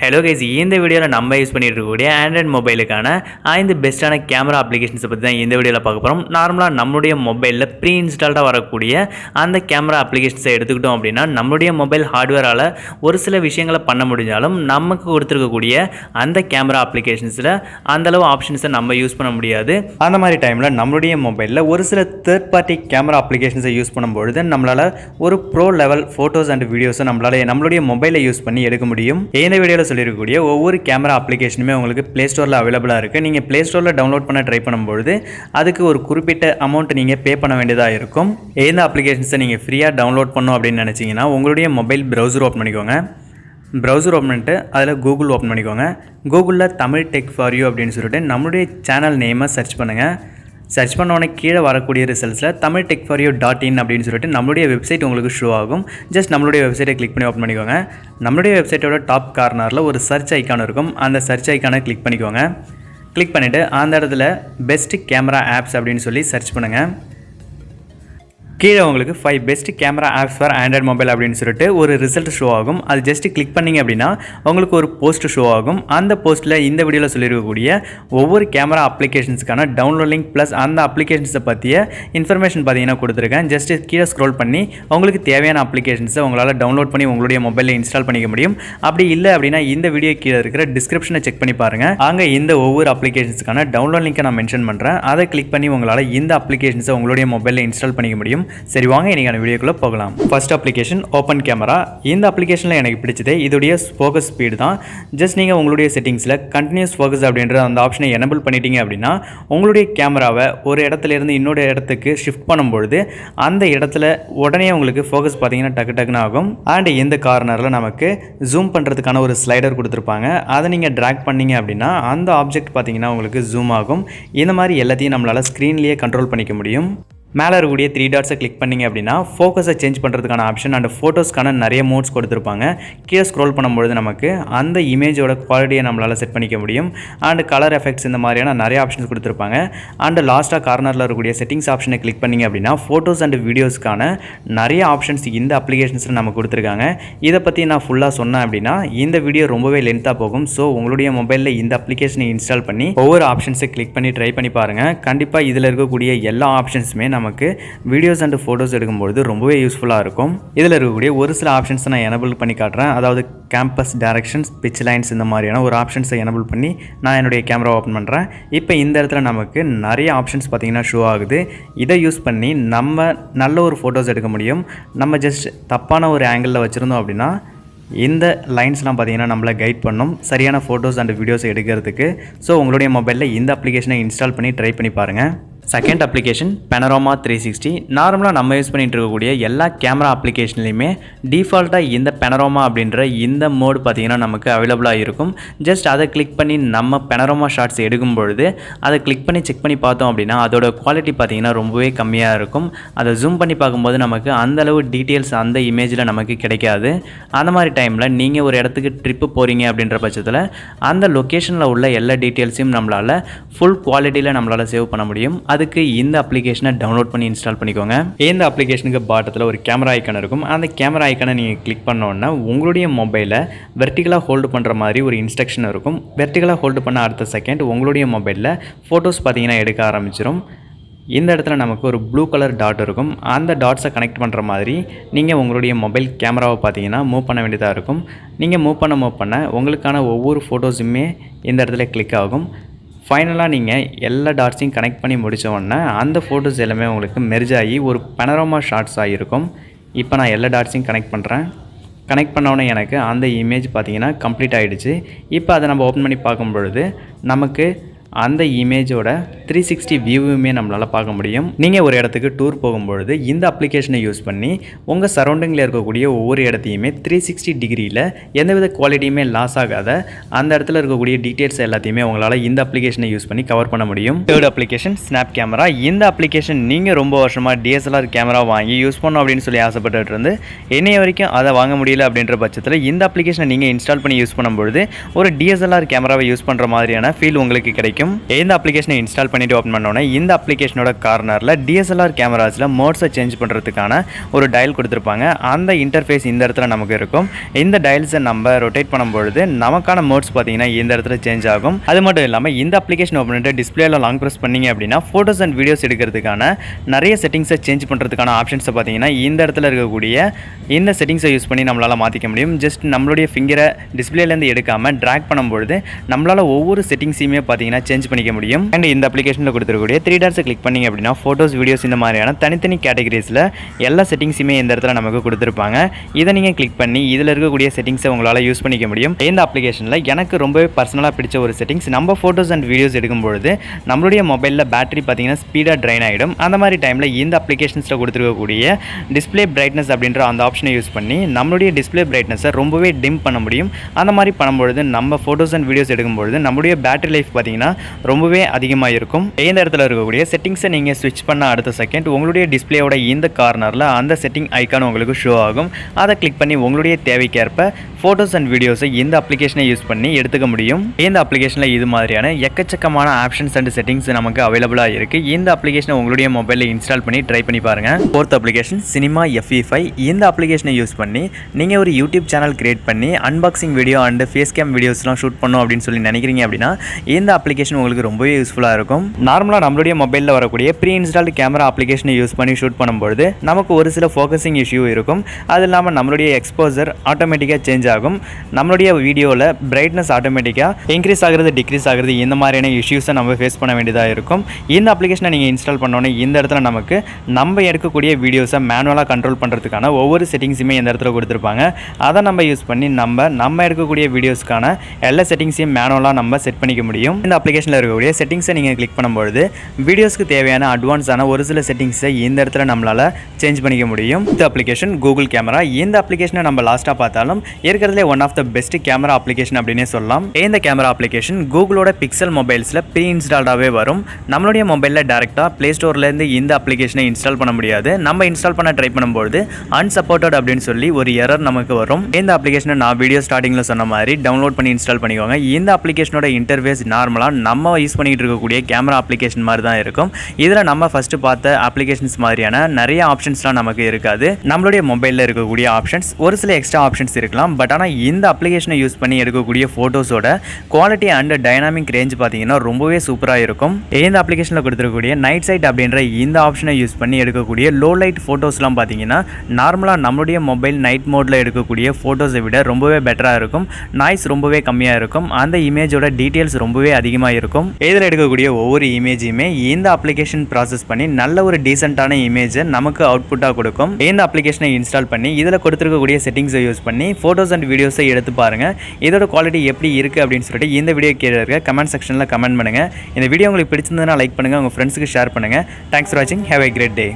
Hello guys, இந்த வீடியோவில் நம்ம யூஸ் பண்ணிட்டு இருக்கக்கூடிய ஆண்ட்ராய்ட் மொபைலுக்கான 5 பெஸ்ட்டான கேமரா அப்ளிகேஷன்ஸை பற்றி தான் இந்த வீடியோவில் பார்க்க போகிறோம். நார்மலாக நம்மளுடைய மொபைலில் ப்ரீ இன்ஸ்டால்டாக வரக்கூடிய அந்த கேமரா அப்ளிகேஷன்ஸை எடுத்துக்கிட்டோம் அப்படின்னா நம்மளுடைய மொபைல் ஹார்ட்வேரால் ஒரு சில விஷயங்களை பண்ண முடிஞ்சாலும் நமக்கு கொடுத்துருக்கக்கூடிய அந்த கேமரா அப்ளிகேஷன்ஸில் அந்தளவு ஆப்ஷன்ஸை நம்ம யூஸ் பண்ண முடியாது. அந்த மாதிரி டைமில் நம்மளுடைய மொபைலில் ஒரு சில தேர்ட் பார்ட்டி கேமரா அப்ளிகேஷன்ஸை யூஸ் பண்ணும்பொழுது நம்மளால் ஒரு ப்ரோ லெவல் ஃபோட்டோஸ் அண்ட் வீடியோஸை நம்மளுடைய மொபைலை யூஸ் பண்ணி எடுக்க முடியும். இந்த வீடியோவில் சொல்லிருக்கக்கூடிய ஒவ்வொரு கேமரா அப்ளிகேஷனுமே உங்களுக்கு ப்ளே ஸ்டோரில் அவைலபிளாக இருக்குது. நீங்கள் ப்ளே ஸ்டோரில் டவுன்லோட் பண்ண ட்ரை பண்ணும்பொழுது அதுக்கு ஒரு குறிப்பிட்ட அமௌண்ட் நீங்கள் பே பண்ண வேண்டியதாக இருக்கும். எந்த அப்ளிகேஷன்ஸை நீங்கள் ஃப்ரீயாக டவுன்லோட் பண்ணணும் அப்படின்னு நினச்சிங்கன்னா உங்களுடைய மொபைல் ப்ரௌசர் ஓப்பன் பண்ணிக்கோங்க. ப்ரௌசர் ஓப்பன் பண்ணிட்டு அதில் கூகுள் ஓப்பன் பண்ணிக்கோங்க. கூகுளில் தமிழ் டெக் ஃபார் யூ அப்படின்னு சொல்லிட்டு நம்மளுடைய சேனல் நேமை சர்ச் பண்ணுங்கள். சர்ச் பண்ணோன்னே கீழே வரக்கூடிய ரிசல்ட்ஸில் Tamil tech for you .in அப்படின்னு சொல்லிட்டு நம்மளுடைய வெப்சைட் உங்களுக்கு ஷோ ஆகும். ஜஸ்ட் நம்மளுடைய வெப்சைட்டை கிளிக் பண்ணி ஓப்பன் பண்ணிக்கோங்க. நம்மளுடைய வெப்சைட்டோட டாப் கார்னரில் ஒரு சர்ச் ஐக்கான் இருக்கும். அந்த சர்ச் ஐக்கானை கிளிக் பண்ணிக்கோங்க. கிளிக் பண்ணிவிட்டு அந்த இடத்துல பெஸ்ட் கேமரா ஆப்ஸ் அப்படின்னு சொல்லி சர்ச் பண்ணுங்கள். கீழே உங்களுக்கு 5 best camera apps for Android mobile அப்படின்னு சொல்லிட்டு ஒரு ரிசல்ட் ஷோ ஆகும். அது ஜஸ்ட் கிளிக் பண்ணிங்க அப்படின்னா உங்களுக்கு ஒரு போஸ்ட் ஷோ ஆகும். அந்த போஸ்ட்டில் இந்த வீடியோவில் சொல்லியிருக்கக்கூடிய ஒவ்வொரு கேமரா அப்ளிகேஷன்ஸுக்கான டவுன்லோட் லிங்க் ப்ளஸ் அந்த அப்ளிகேஷன்ஸை பற்றிய இன்ஃபர்மேஷன் பார்த்தீங்கன்னா கொடுத்துருக்கேன். ஜஸ்ட் கீழே ஸ்க்ரோல் பண்ணி உங்களுக்கு தேவையான அப்ளிகேஷன்ஸை உங்களால் டவுன்லோட் பண்ணி உங்களுடைய மொபைலில் இன்ஸ்டால் பண்ணிக்க முடியும். அப்படி இல்லை அப்படின்னா இந்த வீடியோ கீழே இருக்கிற டிஸ்கிரிப்ஷனை செக் பண்ணி பாருங்கள். அங்கே இந்த ஒவ்வொரு அப்ளிகேஷன்ஸுக்கான டவுன்லோட் லிங்கை நான் மென்ஷன் பண்ணுறேன். அதை கிளிக் பண்ணி உங்களால் இந்த அப்ளிகேஷன்ஸை உங்களுடைய மொபைலில் இன்ஸ்டால் பண்ணிக்க முடியும். சரி, வாங்க இன்னைக்கான வீடியோக்குள்ள போகலாம். First application open camera. இந்த அப்ளிகேஷனில் எனக்கு பிடிச்சது இதோடைய ஃபோக்கஸ் ஸ்பீடு தான். ஜஸ்ட் நீங்கள் உங்களுடைய செட்டிங்ஸில் கண்டினியூஸ் ஃபோக்கஸ் அப்படின்ற அந்த ஆப்ஷனை எனபிள் பண்ணிட்டீங்க அப்படின்னா உங்களுடைய கேமராவை ஒரு இடத்துலேருந்து இன்னொரு இடத்துக்கு ஷிஃப்ட் பண்ணும்பொழுது அந்த இடத்துல உடனே உங்களுக்கு ஃபோக்கஸ் பார்த்தீங்கன்னா டக்குன்னு ஆகும். அண்ட் இந்த கார்னரில் நமக்கு ஜூம் பண்ணுறதுக்கான ஒரு ஸ்லைடர் கொடுத்துருப்பாங்க. அதை நீங்கள் ட்ராக் பண்ணிங்க அப்படின்னா அந்த ஆப்ஜெக்ட் பார்த்தீங்கன்னா உங்களுக்கு ஜூம் ஆகும். இந்த மாதிரி எல்லாத்தையும் நம்மளால் ஸ்க்ரீன்லேயே கண்ட்ரோல் பண்ணிக்க முடியும். மேலே இருக்கக்கூடிய 3 டாட்ஸை கிளிக் பண்ணிங்க அப்படின்னா ஃபோக்கஸை சேஞ்ச் பண்ணுறதுக்கான ஆப்ஷன் அண்ட் ஃபோட்டோஸ்க்கான நிறைய மோட்ஸ் கொடுத்துருப்பாங்க. கீழே ஸ்க்ரோல் பண்ணும்பொழுது நமக்கு அந்த இமேஜோட குவாலிட்டியை நம்மளால் செட் பண்ணிக்க முடியும். அண்ட் கலர் எஃபெக்ட்ஸ் இந்த மாதிரியான நிறைய ஆப்ஷன்ஸ் கொடுத்துருப்பாங்க. அண்ட் லாஸ்ட்டாக கார்னரில் இருக்கக்கூடிய செட்டிங்ஸ் ஆப்ஷனை கிளிக் பண்ணிங்க அப்படின்னா ஃபோட்டோஸ் அண்ட் வீடியோஸ்க்கான நிறைய ஆப்ஷன்ஸ் இந்த அப்ளிகேஷன்ஸில் நம்ம கொடுத்துருக்காங்க. இதை பற்றி நான் ஃபுல்லாக சொன்னேன் அப்படின்னா இந்த வீடியோ ரொம்பவே லென்த்தாக போகும். ஸோ உங்களுடைய மொபைலில் இந்த அப்ளிகேஷனை இன்ஸ்டால் பண்ணி ஒவ்வொரு ஆப்ஷன்ஸை கிளிக் பண்ணி ட்ரை பண்ணி பாருங்கள். கண்டிப்பாக இதில் இருக்கக்கூடிய எல்லா ஆப்ஷன்ஸுமே நமக்கு வீடியோஸ் அண்ட் ஃபோட்டோஸ் எடுக்கும்போது ரொம்பவே யூஸ்ஃபுல்லாக இருக்கும். இதில் இருக்கக்கூடிய ஒரு சில ஆப்ஷன்ஸை நான் எனபிள் பண்ணி காட்டுறேன். அதாவது கேம்பஸ் டைரக்ஷன்ஸ், பிச் லைன்ஸ் இந்த மாதிரியான ஒரு ஆப்ஷன்ஸை எனபிள் பண்ணி நான் என்னுடைய கேமரா ஓப்பன் பண்ணுறேன். இப்போ இந்த இடத்துல நமக்கு நிறைய ஆப்ஷன்ஸ் பார்த்திங்கன்னா ஷோ ஆகுது. இதை யூஸ் பண்ணி நம்ம நல்ல ஒரு ஃபோட்டோஸ் எடுக்க முடியும். நம்ம ஜஸ்ட் தப்பான ஒரு ஆங்கிளில் வச்சுருந்தோம் அப்படின்னா இந்த லைன்ஸ்லாம் பார்த்தீங்கன்னா நம்மளை கைட் பண்ணும் சரியான ஃபோட்டோஸ் அண்ட் வீடியோஸ் எடுக்கிறதுக்கு. ஸோ உங்களுடைய மொபைலில் இந்த அப்ளிகேஷனை இன்ஸ்டால் பண்ணி ட்ரை பண்ணி பாருங்கள். Second application Panorama 360. நார்மலாக நம்ம யூஸ் பண்ணிகிட்டு இருக்கக்கூடிய எல்லா கேமரா அப்ளிகேஷன்லையுமே டிஃபால்ட்டாக இந்த Panorama அப்படின்ற இந்த மோடு பார்த்திங்கன்னா நமக்கு அவைலபிளாக இருக்கும். ஜஸ்ட் அதை கிளிக் பண்ணி நம்ம Panorama ஷாட்ஸ் எடுக்கும் பொழுது அதை கிளிக் பண்ணி செக் பண்ணி பார்த்தோம் அப்படின்னா அதோட குவாலிட்டி பார்த்திங்கன்னா ரொம்பவே கம்மியாக இருக்கும். அதை ஜூம் பண்ணி பார்க்கும்போது நமக்கு அந்தளவு டீட்டெயில்ஸ் அந்த இமேஜில் நமக்கு கிடைக்காது. அந்த மாதிரி டைமில் நீங்கள் ஒரு இடத்துக்கு ட்ரிப்பு போகிறீங்க அப்படின்ற பட்சத்தில் அந்த லொக்கேஷனில் உள்ள எல்லா டீட்டெயில்ஸையும் நம்மளால் ஃபுல் குவாலிட்டியில் நம்மளால் சேவ் பண்ண முடியும். அதுக்கு இந்த அப்ளிகேஷனை டவுன்லோட் பண்ணி இன்ஸ்டால் பண்ணிக்கோங்க. இந்த அப்ளிகேஷனுக்கு பாட்டத்தில் ஒரு கேமரா ஐக்கான் இருக்கும். அந்த கேமரா ஐக்கானை நீங்கள் கிளிக் பண்ணோன்னா உங்களுடைய மொபைலை வெர்டிகலாக ஹோல்டு பண்ணுற மாதிரி ஒரு இன்ஸ்ட்ரக்ஷன் இருக்கும். வெர்டிகலாக ஹோல்டு பண்ண அடுத்த செகண்ட் உங்களுடைய மொபைலில் ஃபோட்டோஸ் பார்த்தீங்கன்னா எடுக்க ஆரம்பிச்சிடும். இந்த இடத்துல நமக்கு ஒரு ப்ளூ கலர் டாட் இருக்கும். அந்த டாட்ஸை கனெக்ட் பண்ணுற மாதிரி நீங்கள் உங்களுடைய மொபைல் கேமராவை பார்த்தீங்கன்னா மூவ் பண்ண வேண்டியதாக இருக்கும். நீங்கள் மூவ் பண்ண உங்களுக்கான ஒவ்வொரு ஃபோட்டோஸுமே இந்த இடத்துல கிளிக் ஆகும். ஃபைனலாக நீங்கள் எல்லா டாட்ஸையும் கனெக்ட் பண்ணி முடித்த உடனே அந்த ஃபோட்டோஸ் எல்லாமே உங்களுக்கு மெர்ஜ் ஆகி ஒரு Panorama ஷாட்ஸ் ஆகிருக்கும். இப்போ நான் எல்லா டாட்ஸையும் கனெக்ட் பண்ணுறேன். கனெக்ட் பண்ணோன்னே எனக்கு அந்த இமேஜ் பார்த்தீங்கன்னா கம்ப்ளீட் ஆகிடுச்சு. இப்போ அதை நம்ம ஓப்பன் பண்ணி பார்க்கும் பொழுது நமக்கு அந்த இமேஜோட 360 வியூவுமே நம்மளால் பார்க்க முடியும். நீங்கள் ஒரு இடத்துக்கு டூர் போகும்பொழுது இந்த அப்ளிகேஷனை யூஸ் பண்ணி உங்கள் சரௌண்டிங்கில் இருக்கக்கூடிய ஒவ்வொரு இடத்தையுமே 360 டிகிரியில் எந்தவித குவாலிட்டியுமே லாஸ் ஆகாத அந்த இடத்துல இருக்கக்கூடிய டீட்டெயில்ஸ் எல்லாத்தையுமே உங்களால் இந்த அப்ளிகேஷனை யூஸ் பண்ணி கவர் பண்ண முடியும். Third application snap camera. இந்த அப்ளிகேஷன் நீங்கள் ரொம்ப வருஷமாக DSLR கேமரா வாங்கி யூஸ் பண்ணணும் அப்படின்னு சொல்லி ஆசைப்பட்டு இருந்து என்னைய வரைக்கும் அதை வாங்க முடியல அப்படின்ற பட்சத்தில் இந்த அப்ளிகேஷனை நீங்கள் இன்ஸ்டால் பண்ணி யூஸ் பண்ணும்பொழுது ஒரு DSLR கேமராவை யூஸ் பண்ணுற மாதிரியான ஃபீல் உங்களுக்கு கிடைக்கும். இந்த அப்ளிகேஷனை இன்ஸ்டால் பண்ணிவிட்டு ஓப்பன் பண்ணோன்னே இந்த அப்ளிகேஷனோட கார்னரில் DSLR கேமராஸில் மோட்ஸை சேஞ்ச் பண்ணுறதுக்கான ஒரு டயல் கொடுத்துருப்பாங்க. அந்த இன்டர்ஃபேஸ் இந்த இடத்துல நமக்கு இருக்கும். இந்த டயல்ஸை நம்ம ரொட்டேட் பண்ணும்பொழுது நமக்கான மோட்ஸ் பார்த்தீங்கன்னா இந்த இடத்துல சேஞ்ச் ஆகும். அது மட்டும் இல்லாமல் இந்த அப்ளிகேஷன் ஓப்பன் பண்ணிட்டு டிஸ்பிளேல லாங் ப்ரெஸ் பண்ணிங்க அப்படின்னா ஃபோட்டோஸ் அண்ட் வீடியோஸ் எடுக்கிறதுக்கான நிறைய செட்டிங்ஸை சேஞ்ச் பண்ணுறதுக்கான ஆப்ஷன்ஸை பார்த்தீங்கன்னா இந்த இடத்துல இருக்கக்கூடிய இந்த செட்டிங்ஸை யூஸ் பண்ணி நம்மளால் மாற்றிக்க முடியும். ஜஸ்ட் நம்மளுடைய ஃபிங்கரை டிஸ்பிளேலேருந்து எடுக்காமல் ட்ராக் பண்ணும்பொழுது நம்மளால் ஒவ்வொரு செட்டிங்ஸையுமே பார்த்தீங்கன்னா சேஞ்ச் பண்ணிக்க முடியும். அண்ட் இந்த அப்ளிகேஷனில் கொடுத்துருக்கூடிய 3 டாட்ஸை கிளிக் பண்ணிங்க அப்படின்னா ஃபோட்டோஸ் வீடியோஸ் இந்த மாதிரியான தனித்தனி கேட்டகரிஸில் எல்லா செட்டிங்ஸுமே இந்த இடத்துல நமக்கு கொடுத்துருப்பாங்க. இதை நீங்கள் கிளிக் பண்ணி இதில் இருக்கக்கூடிய செட்டிங்ஸை உங்களால் யூஸ் பண்ணிக்க முடியும். இந்த அப்ளிகேஷனில் எனக்கு ரொம்பவே பர்சனலாக பிடிச்ச ஒரு செட்டிங்ஸ், நம்ம ஃபோட்டோஸ் அண்ட் வீடியோஸ் எடுக்கும்பொழுது நம்மளுடைய மொபைலில் பேட்டரி பார்த்தீங்கன்னா ஸ்பீடாக ட்ரைன் ஆகிடும். அந்த மாதிரி டைமில் இந்த அப்ளிகேஷன்ஸில் கொடுத்துருக்கக்கூடிய டிஸ்பிளே பிரைட்னஸ் அப்படின்ற அந்த ஆப்ஷனை யூஸ் பண்ணி நம்மளுடைய டிஸ்பிளே பிரைட்னஸை ரொம்பவே டிம் பண்ண முடியும். அந்த மாதிரி பண்ணும்பொழுது நம்ம ஃபோட்டோஸ் அண்ட் வீடியோஸ் எடுக்கும்பொழுது நம்மளுடைய பேட்டரி லைஃப் பார்த்தீங்கன்னா ரொம்பவே அதிகமாக இருக்கும். இந்த இடத்துல இருக்கக்கூடிய செட்டிங்ஸை நீங்கள் ஸ்விட்ச் பண்ண அடுத்த செகண்ட் உங்களுடைய டிஸ்பிளேயோட இந்த கார்னரில் அந்த செட்டிங் ஐக்கான் உங்களுக்கு ஷோ ஆகும். அதை கிளிக் பண்ணி உங்களுடைய தேவைக்கேற்ப ஃபோட்டோஸ் அண்ட் வீடியோஸை இந்த அப்ளிகேஷனை யூஸ் பண்ணி எடுத்துக்க முடியும். இந்த அப்ளிகேஷனில் இது மாதிரியான எக்கச்சக்கமான ஆப்ஷன்ஸ் அண்ட் செட்டிங்ஸ் நமக்கு அவைலபிளாக இருக்குது. இந்த அப்ளிகேஷனை உங்களுடைய மொபைலில் இன்ஸ்டால் பண்ணி ட்ரை பண்ணி பாருங்கள். Fourth application cinema FE5. இந்த அப்ளிகேஷனை யூஸ் பண்ணி நீங்கள் ஒரு யூடியூப் சேனல் கிரியேட் பண்ணி unboxing video and face cam வீடியோஸ்லாம் ஷூட் பண்ணணும் அப்படின்னு சொல்லி நினைக்கிறீங்க அப்படின்னா இந்த அப்ளிகேஷன் உங்களுக்கு ரொம்பவே யூஸ்ஃபுல்லாக இருக்கும். நார்மலாக நம்மளுடைய மொபைலில் வரக்கூடிய ப்ரீ இன்ஸ்டால்டு கேமரா அப்ளிகேஷனை யூஸ் பண்ணி ஷூட் பண்ணும்போது நமக்கு ஒரு சில ஃபோக்கஸிங் இஷ்யூ இருக்கும். அது இல்லாமல் நம்மளுடைய எக்ஸ்போசர் ஆட்டோமேட்டிக்காக சேஞ்ச் ஆகும். நம்மளுடைய வீடியோவில் பிரைட்னஸ் ஆட்டோமேட்டிக்காக இன்க்ரீஸ் ஆகிறது டிக்ரீஸ் ஆகிறது இந்த மாதிரியான இஷ்யூஸை நம்ம ஃபேஸ் பண்ண வேண்டியதாக இருக்கும். இந்த அப்ளிகேஷனை நீங்கள் இன்ஸ்டால் பண்ணோன்னே இந்த இடத்துல நமக்கு நம்ம எடுக்கக்கூடிய வீடியோஸை மேனுவலாக கண்ட்ரோல் பண்ணுறதுக்கான ஒவ்வொரு செட்டிங்ஸுமே இந்த இடத்துல கொடுத்துருப்பாங்க. அதை நம்ம யூஸ் பண்ணி நம்ம எடுக்கக்கூடிய வீடியோஸ்க்கான எல்லா செட்டிங்ஸையும் மேனுவலாக நம்ம செட் பண்ணிக்க முடியும். இந்த அப்ளிகேஷனில் இருக்கக்கூடிய செட்டிங்ஸை நீங்கள் கிளிக் பண்ணும்போது வீடியோஸ்க்கு தேவையான அட்வான்ஸான ஒரு சில செட்டிங்ஸை இந்த இடத்துல நம்மளால் சேஞ்ச் பண்ணிக்க முடியும். இந்த அப்ளிகேஷன் கூகுள் கேமரா. இந்த அப்ளிகேஷனை நம்ம லாஸ்ட்டாக பார்த்தாலும் இருக்கிறதுலே one of the best camera application அப்படின்னே சொல்லலாம். இந்த கேமரா அப்ளிகேஷன் கூகுளோட பிக்சல் மொபைல்ஸில் ப்ரீ இன்ஸ்டால்டாகவே வரும். நம்மளுடைய மொபைலில் டேரெக்டாக ப்ளே ஸ்டோர்லேருந்து இந்த அப்ளிகேஷனை இன்ஸ்டால் பண்ண முடியாது. நம்ம இன்ஸ்டால் பண்ண ட்ரை பண்ணும்போது அன்சப்போர்ட்டட் அப்படின்னு சொல்லி ஒரு எரர் நமக்கு வரும். இந்த அப்ளிகேஷனை நான் வீடியோ ஸ்டார்டிங்கில் சொன்ன மாதிரி டவுன்லோட் பண்ணி இன்ஸ்டால் பண்ணிக்கோங்க. இந்த அப்ளிகேஷனோட இன்டர்ஃபேஸ் நார்மலாக நம்ம யூஸ் பண்ணிட்டு இருக்கக்கூடிய கேமரா அப்ளிகேஷன் மாதிரி தான் இருக்கும். இதில் நம்ம ஃபஸ்ட்டு பார்த்த அப்ளிகேஷன்ஸ் மாதிரியான நிறைய ஆப்ஷன்ஸ்லாம் நமக்கு இருக்காது. நம்மளுடைய மொபைலில் இருக்கக்கூடிய ஆப்ஷன்ஸ் ஒரு சில எக்ஸ்ட்ரா ஆப்ஷன்ஸ் இருக்கலாம். பட் ஆனால் இந்த அப்ளிகேஷனை யூஸ் பண்ணி எடுக்கக்கூடிய ஃபோட்டோஸோட குவாலிட்டி அண்ட் டைனாமிக் ரேஞ்ச் பார்த்தீங்கன்னா ரொம்பவே சூப்பராக இருக்கும். இந்த அப்ளிகேஷனில் கொடுத்துருக்கக்கூடிய நைட் சைட் அப்படின்ற இந்த ஆப்ஷனை யூஸ் பண்ணி எடுக்கக்கூடிய லோ லைட் ஃபோட்டோஸ்லாம் பார்த்தீங்கன்னா நார்மலாக நம்மளுடைய மொபைல் நைட் மோடில் எடுக்கக்கூடிய ஃபோட்டோஸை விட ரொம்பவே பெட்டராக இருக்கும். நாய்ஸ் ரொம்பவே கம்மியாக இருக்கும். அந்த இமேஜோட டீட்டெயில்ஸ் ரொம்பவே அதிகமாக இருக்கும். இதில் எடுக்கக்கூடிய ஒவ்வொரு இமேஜையுமே இந்த அப்ளிகேஷன் ப்ராசஸ் பண்ணி நல்ல ஒரு டீசென்ட்டான இமேஜை நமக்கு அவுட்புட்டாக கொடுக்கும். இந்த அப்ளிகேஷனை இன்ஸ்டால் பண்ணி இதில் கொடுத்துருக்கக்கூடிய செட்டிங்ஸை யூஸ் பண்ணி ஃபோட்டோஸ் அண்ட் வீடியோஸை எடுத்து பாருங்கள். இதோட குவாலிட்டி எப்படி இருக்குது அப்படின்னு சொல்லிட்டு இந்த வீடியோ கீழே இருக்க கமெண்ட் செக்ஷனில் கமெண்ட் பண்ணுங்கள். இந்த வீடியோ உங்களுக்கு பிடிச்சிருந்ததுன்னா லைக் பண்ணுங்கள், உங்கள் ஃப்ரெண்ட்ஸுக்கு ஷேர் பண்ணுங்கள். தேங்க்ஸ் ஃபார் வாட்சிங். Have a great day.